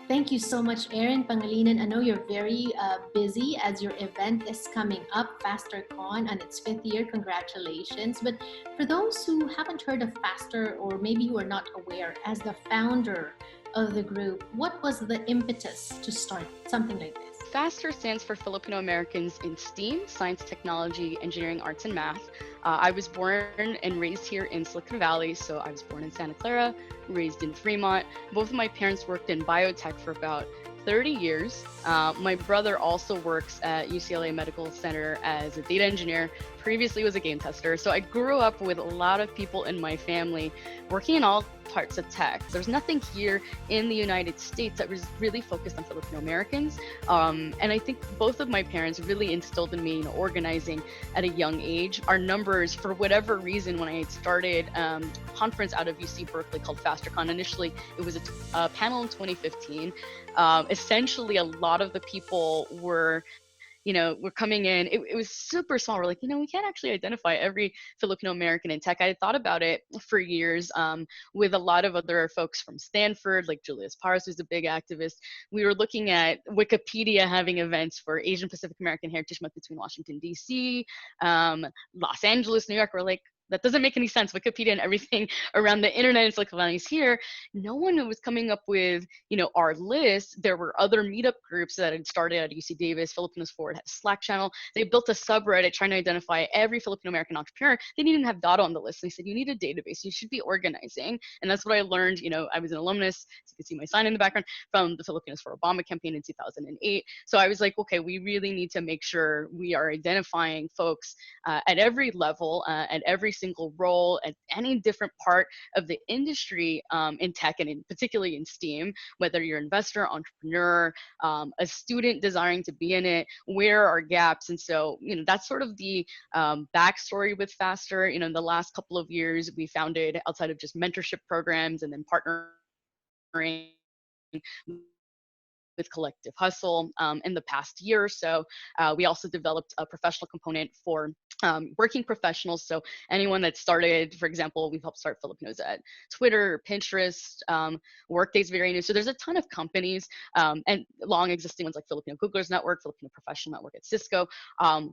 Thank you so much, Erin Pangilinan. I know you're very busy as your event is coming up, FasterCon, on its fifth year. Congratulations. But for those who haven't heard of Faster, or maybe who are not aware, as the founder of the group, what was the impetus to start something like this? FASTER stands for Filipino Americans in STEAM, Science, Technology, Engineering, Arts, and Math. I was born and raised here in Silicon Valley, so I was born in Santa Clara, raised in Fremont. Both of my parents worked in biotech for about 30 years. My brother also works at UCLA Medical Center as a data engineer, previously was a game tester. So I grew up with a lot of people in my family working in all parts of tech. There's nothing here in the United States that was really focused on Filipino Americans. And I think both of my parents really instilled in me, organizing at a young age. Our numbers, for whatever reason, when I had started a conference out of UC Berkeley called FasterCon, initially it was a panel in 2015. Essentially, a lot of the people were we're coming in. It was super small. We're like, we can't actually identify every Filipino American in tech. I had thought about it for years with a lot of other folks from Stanford, like Julius Paris, who's a big activist. We were looking at Wikipedia having events for Asian Pacific American Heritage Month between Washington, D.C., Los Angeles, New York. We're like, that doesn't make any sense. Wikipedia and everything around the internet in Silicon Valley is here. No one was coming up with, our list. There were other meetup groups that had started at UC Davis. Filipinos Forward had a Slack channel. They built a subreddit trying to identify every Filipino American entrepreneur. They didn't even have data on the list. They said, you need a database. You should be organizing. And that's what I learned. I was an alumnus, so you can see my sign in the background, from the Filipinos for Obama campaign in 2008. So I was like, okay, we really need to make sure we are identifying folks at every level, at every single role, at any different part of the industry in tech, and particularly in STEAM, whether you're an investor, entrepreneur, a student desiring to be in it, where are gaps? And so, that's sort of the backstory with Faster. In the last couple of years, we founded, outside of just mentorship programs and then partnering with Collective Hustle in the past year or so. We also developed a professional component for working professionals. So anyone that started, for example, we've helped start Filipinos at Twitter, Pinterest, Workday's very new. So there's a ton of companies and long existing ones like Filipino Googlers Network, Filipino Professional Network at Cisco.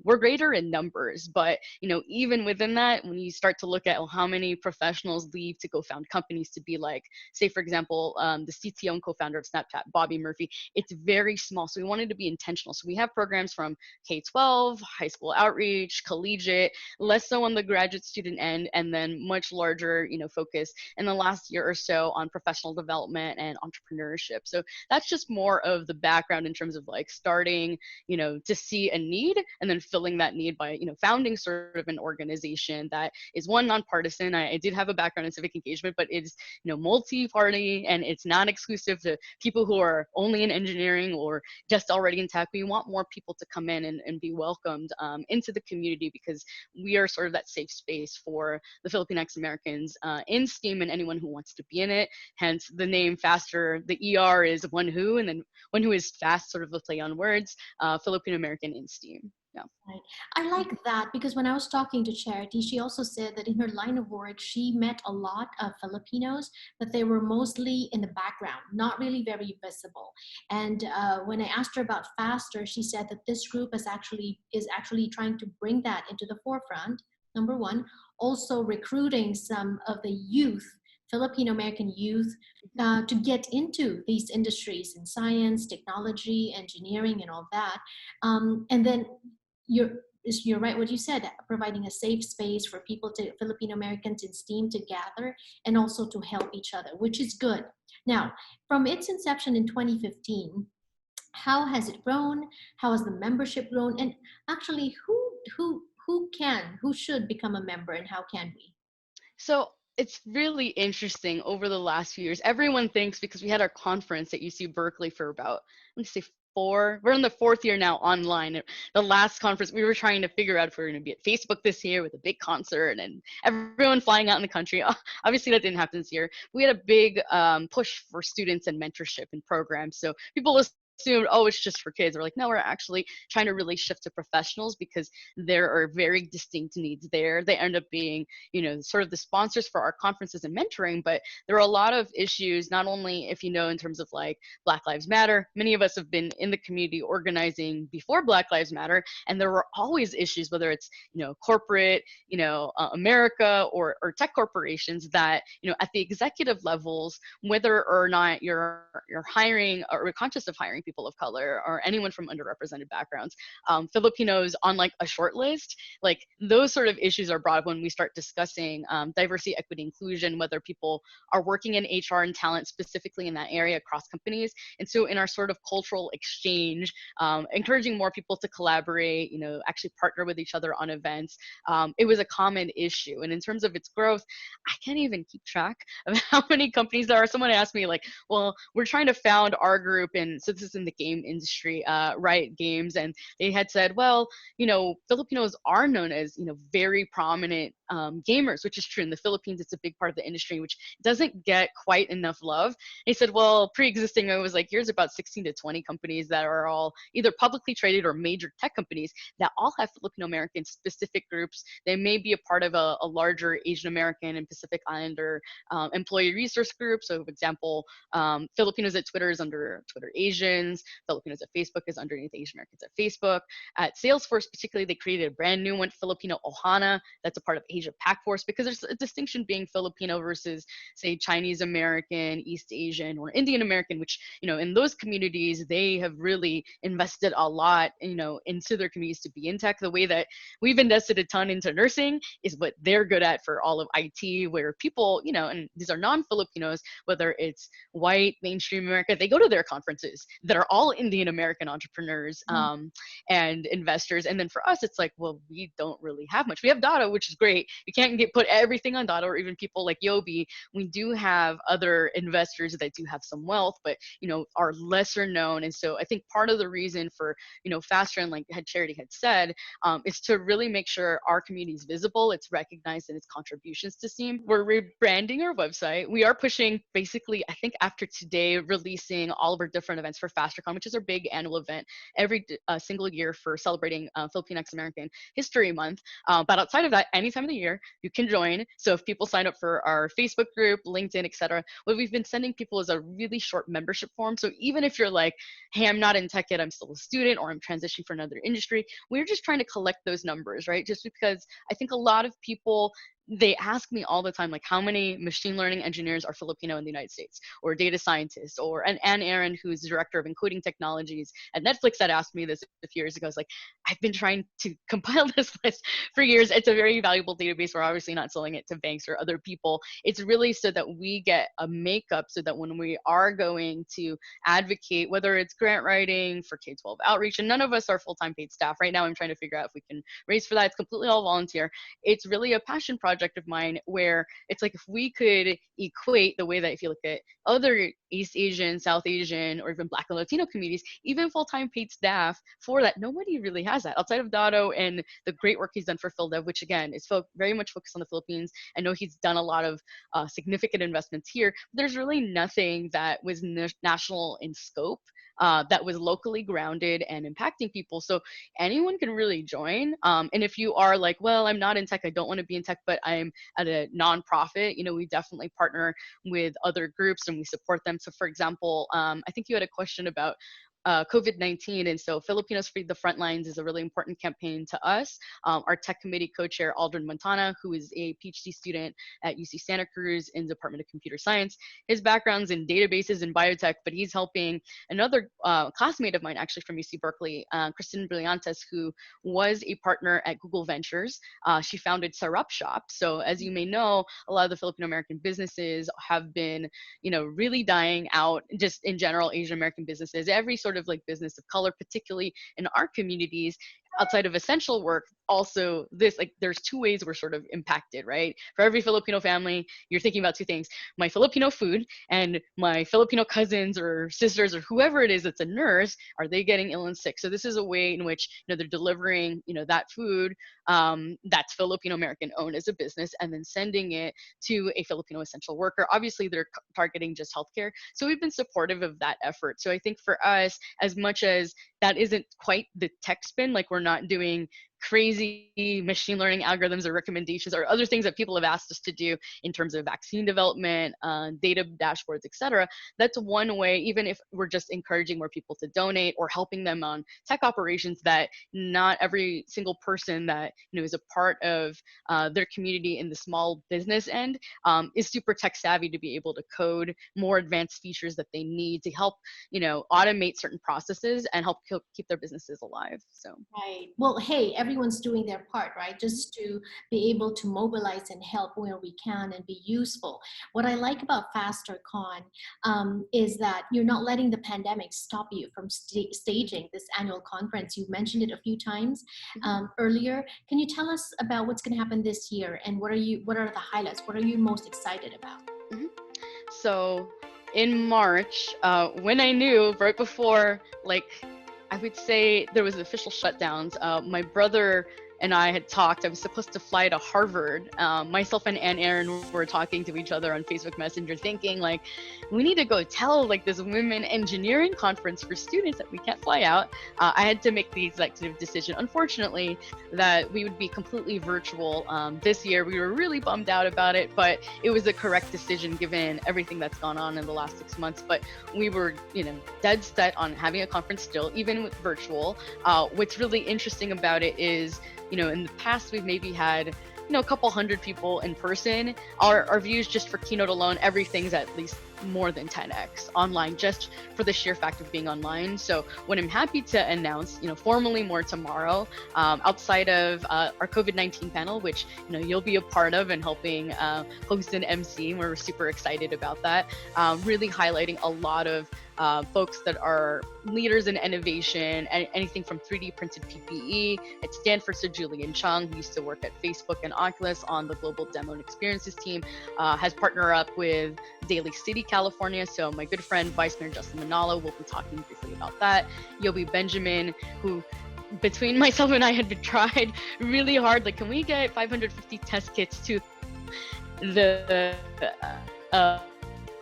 We're greater in numbers, but even within that, when you start to look at how many professionals leave to go found companies, to be like, say, for example, the CTO and co-founder of Snapchat, Bobby Murphy, it's very small. So we wanted to be intentional. So we have programs from K-12, high school outreach, collegiate, less so on the graduate student end, and then much larger, focus in the last year or so on professional development and entrepreneurship. So that's just more of the background in terms of like starting, to see a need and then filling that need by, founding sort of an organization that is, one, nonpartisan. I did have a background in civic engagement, but it's, multi-party, and it's not exclusive to people who are only in engineering or just already in tech. We want more people to come in and be welcomed into the community, because we are sort of that safe space for the Filipinx Americans in STEAM and anyone who wants to be in it. Hence the name Faster. The ER is one who, and then one who is fast, sort of a play on words, Filipino American in STEAM. Yeah. Right. I like that, because when I was talking to Charity, she also said that in her line of work, she met a lot of Filipinos, but they were mostly in the background, not really very visible. And when I asked her about Faster, she said that this group is actually trying to bring that into the forefront. Number one, also recruiting some of the youth, Filipino American youth, to get into these industries in science, technology, engineering, and all that. And then you're you're right what you said, providing a safe space for people, to Filipino Americans in STEAM, to gather and also to help each other, which is good. Now, from its inception in 2015, how has it grown? How has the membership grown? And actually, who should become a member, and how can we? So it's really interesting over the last few years. Everyone thinks, because we had our conference at UC Berkeley for about, let me say, we're in the fourth year now online. The last conference, we were trying to figure out if we were going to be at Facebook this year with a big concert and everyone flying out in the country. Obviously, that didn't happen this year. We had a big push for students and mentorship and programs. So people assumed, oh, it's just for kids. We're like, no, we're actually trying to really shift to professionals because there are very distinct needs there. They end up being, sort of the sponsors for our conferences and mentoring, but there are a lot of issues, not only if in terms of like Black Lives Matter. Many of us have been in the community organizing before Black Lives Matter, and there were always issues, whether it's, corporate, America or tech corporations that, at the executive levels, whether or not you're hiring or conscious of hiring people of color or anyone from underrepresented backgrounds, Filipinos on like a short list, like those sort of issues are brought up when we start discussing diversity, equity, inclusion, whether people are working in HR and talent specifically in that area across companies. And so in our sort of cultural exchange, encouraging more people to collaborate, actually partner with each other on events, it was a common issue. And in terms of its growth, I can't even keep track of how many companies there are. Someone asked me like, well, we're trying to found our group, and so this is in the game industry, Riot Games, and they had said, well, Filipinos are known as, very prominent gamers, which is true. In the Philippines, it's a big part of the industry, which doesn't get quite enough love. And he said, well, pre-existing, it was like, here's about 16 to 20 companies that are all either publicly traded or major tech companies that all have Filipino American specific groups. They may be a part of a larger Asian American and Pacific Islander employee resource group. So, for example, Filipinos at Twitter is under Twitter Asians. Filipinos at Facebook is underneath Asian Americans at Facebook. At Salesforce, particularly, they created a brand new one, Filipino Ohana, that's a part of Asia Pac Force, because there's a distinction being Filipino versus, say, Chinese American, East Asian, or Indian American, which, in those communities, they have really invested a lot, into their communities to be in tech. The way that we've invested a ton into nursing is what they're good at for all of IT, where people, and these are non-Filipinos, whether it's white, mainstream America, they go to their conferences that are all Indian American entrepreneurs and investors. And then for us, it's like, well, we don't really have much. We have Dada, which is great. You can't put everything on Dada, or even people like Yobi. We do have other investors that do have some wealth, but, are lesser known. And so I think part of the reason for, Faster, and like Charity had said, is to really make sure our community is visible, it's recognized, and its contributions to SEAM. We're rebranding our website. We are pushing, basically, I think after today, releasing all of our different events for FasterCon, which is our big annual event every single year for celebrating Filipinx American History Month. But outside of that, any time of the year, you can join. So if people sign up for our Facebook group, LinkedIn, etc., what we've been sending people is a really short membership form. So even if you're like, hey, I'm not in tech yet, I'm still a student, or I'm transitioning for another industry, we're just trying to collect those numbers, right? Just because I think a lot of people, they ask me all the time, like, how many machine learning engineers are Filipino in the United States, or data scientists, or and Erin, who's the director of encoding technologies at Netflix, that asked me this a few years ago. I was like, I've been trying to compile this list for years. It's a very valuable database. We're obviously not selling it to banks or other people. It's really so that we get a makeup, so that when we are going to advocate, whether it's grant writing for K-12 outreach, and none of us are full-time paid staff right now. I'm trying to figure out if we can raise for that. It's completely all volunteer. It's really a passion project of mine, where it's like, if we could equate the way that, if you look at other East Asian, South Asian, or even Black and Latino communities, even full-time paid staff for that, nobody really has that outside of Dado and the great work he's done for PhilDev, which again is very much focused on the Philippines. I know he's done a lot of significant investments here. There's really nothing that was national in scope, that was locally grounded and impacting people. So anyone can really join. And if you are like, well, I'm not in tech, I don't want to be in tech, but I'm at a nonprofit, we definitely partner with other groups and we support them. So for example, I think you had a question about COVID-19. And so Filipinos Feed the Frontlines is a really important campaign to us. Our tech committee co-chair, Aldrin Montana, who is a PhD student at UC Santa Cruz in Department of Computer Science. His background's in databases and biotech, but he's helping another classmate of mine, actually from UC Berkeley, Kristen Brillantes, who was a partner at Google Ventures. She founded Sarap Shop. So as you may know, a lot of the Filipino American businesses have been, really dying out, just in general, Asian American businesses, every sort of like business of color, particularly in our communities, outside of essential work, also this, like, there's two ways we're sort of impacted, right? For every Filipino family, you're thinking about two things: my Filipino food and my Filipino cousins or sisters or whoever it is that's a nurse, are they getting ill and sick? So this is a way in which, they're delivering, that food that's Filipino American owned as a business, and then sending it to a Filipino essential worker. Obviously, they're targeting just healthcare. So we've been supportive of that effort. So I think for us, as much as that isn't quite the tech spin, like we're not doing crazy machine learning algorithms or recommendations or other things that people have asked us to do in terms of vaccine development, data dashboards, etc. That's one way, even if we're just encouraging more people to donate or helping them on tech operations, that not every single person that is a part of their community in the small business end is super tech savvy to be able to code more advanced features that they need to help automate certain processes and help keep their businesses alive. So Right. Well, hey, everyone's doing their part, right? Just to be able to mobilize and help where we can and be useful. What I like about FasterCon is that you're not letting the pandemic stop you from staging this annual conference. You mentioned it a few times earlier. Can you tell us about what's going to happen this year, and what are the highlights? What are you most excited about? Mhm. So in March, when I knew right before, like, I would say there was official shutdowns, my brother and I had talked. I was supposed to fly to Harvard. Myself and Erin were talking to each other on Facebook Messenger, thinking like, we need to go tell like this women engineering conference for students that we can't fly out. I had to make the executive decision, unfortunately, that we would be completely virtual this year. We were really bummed out about it, but it was the correct decision given everything that's gone on in the last 6 months. But we were, dead set on having a conference still, even with virtual. What's really interesting about it is, in the past, we've maybe had, a couple hundred people in person. Our views just for keynote alone, everything's at least more than 10x online, just for the sheer fact of being online. So what I'm happy to announce, formally more tomorrow, outside of our COVID-19 panel, which, you'll be a part of and helping host and MC. We're super excited about that. Really highlighting a lot of folks that are leaders in innovation, and anything from 3D printed PPE at Stanford. So Julian Chung, who used to work at Facebook and Oculus on the global demo and experiences team, has partnered up with Daly City, California. So my good friend, Vice Mayor Justin Manalo, will be talking briefly about that. Yobi Benjamin, who between myself and I had been tried really hard, like, can we get 550 test kits to the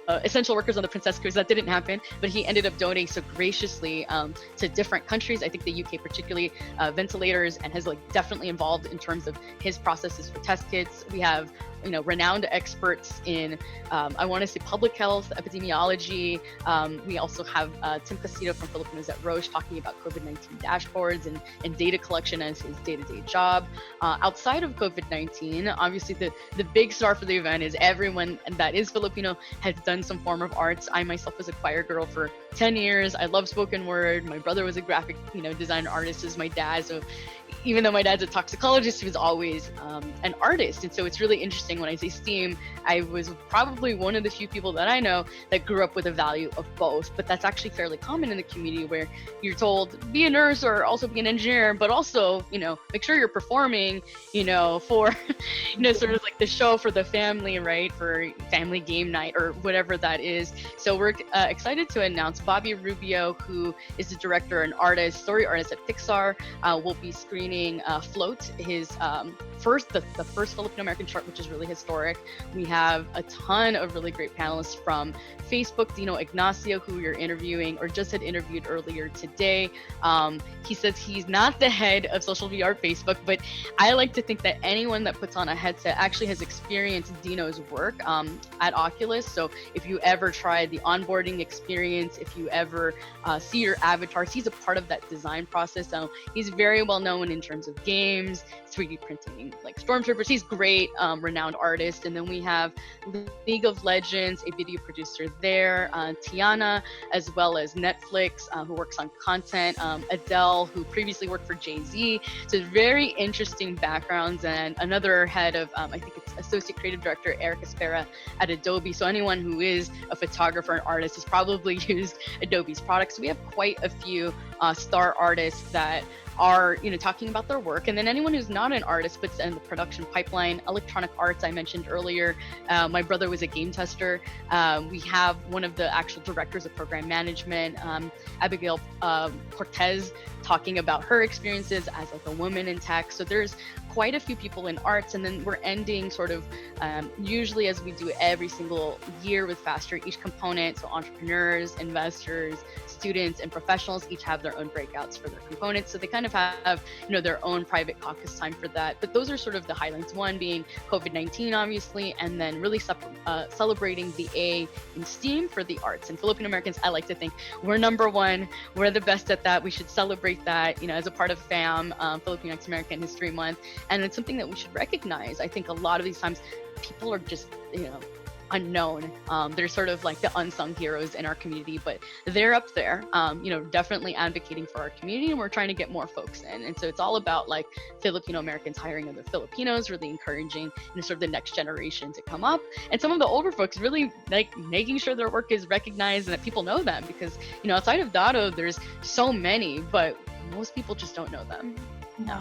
essential workers on the Princess Cruise? That didn't happen, but he ended up donating so graciously to different countries. I think the UK particularly, ventilators, and has definitely involved in terms of his processes for test kits. We have renowned experts in, I want to say, public health, epidemiology. We also have Tim Casito from Filipinos at Roche talking about COVID-19 dashboards and data collection as his day-to-day job. Outside of COVID-19, obviously the big star for the event is everyone that is Filipino has done some form of arts. I myself was a choir girl for 10 years. I love spoken word. My brother was a graphic designer artist, as my dad. So even though my dad's a toxicologist, he was always an artist. And so it's really interesting when I say STEAM, I was probably one of the few people that I know that grew up with a value of both. But that's actually fairly common in the community, where you're told, be a nurse or also be an engineer, but also, make sure you're performing, for, sort of like the show for the family, right? For family game night or whatever that is. So we're excited to announce Bobby Rubio, who is the director and artist, story artist at Pixar, will be screening Float, his the first Filipino American short, which is really historic. We have a ton of really great panelists from Facebook. Dino Ignacio, who you're interviewing or just had interviewed earlier today. He says he's not the head of social VR at Facebook, but I like to think that anyone that puts on a headset actually has experienced Dino's work at Oculus. So if you ever tried the onboarding experience, if you ever see your avatars, he's a part of that design process. So he's very well known in terms of games, 3D printing, like stormtroopers. He's great, renowned artist. And then we have League of Legends, a video producer there, Tiana, as well as Netflix, who works on content, Adele, who previously worked for Jay-Z. So very interesting backgrounds. And another head of, I think it's Associate Creative Director, Eric Espera at Adobe. So anyone who is a photographer and artist has probably used Adobe's products. So we have quite a few star artists that are, talking about their work. And then anyone who's not an artist but's in the production pipeline. Electronic arts, I mentioned earlier. My brother was a game tester. We have one of the actual directors of program management, Abigail Cortez, talking about her experiences as like a woman in tech. So there's quite a few people in arts, and then we're ending sort of usually, as we do every single year with Faster, each component, so entrepreneurs, investors, students, and professionals each have their own breakouts for their components. So they kind of have their own private caucus time for that. But those are sort of the highlights, one being COVID-19 obviously, and then really celebrating the A in STEAM for the arts. And Filipino Americans, I like to think we're number one, we're the best at that. We should celebrate that as a part of FAM, Filipinx American History Month. And it's something that we should recognize. I think a lot of these times people are just, unknown. They're sort of like the unsung heroes in our community, but they're up there, definitely advocating for our community, and we're trying to get more folks in. And so it's all about like Filipino Americans hiring other Filipinos, really encouraging sort of the next generation to come up, and some of the older folks really like making sure their work is recognized and that people know them, because outside of Dado there's so many, but most people just don't know them. No.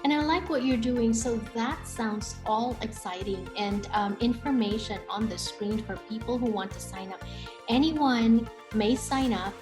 And I like what you're doing. So that sounds all exciting, and information on the screen for people who want to sign up. Anyone may sign up.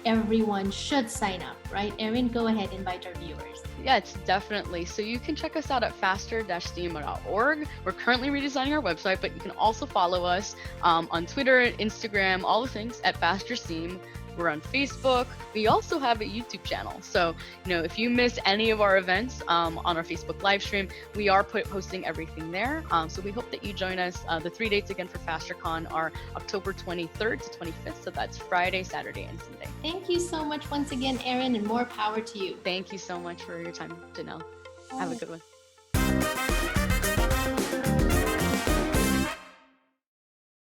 Everyone should sign up, right? Erin, go ahead, invite our viewers. Yeah, it's definitely. So you can check us out at faster-steam.org. We're currently redesigning our website, but you can also follow us on Twitter, Instagram, all the things at Faster Steam. We're on Facebook. We also have a YouTube channel. So, if you miss any of our events on our Facebook live stream, we are posting everything there. So we hope that you join us. The 3 dates again for FasterCon are October 23rd to 25th. So that's Friday, Saturday, and Sunday. Thank you so much once again, Erin, and more power to you. Thank you so much for your time, Jannelle. Have a good one.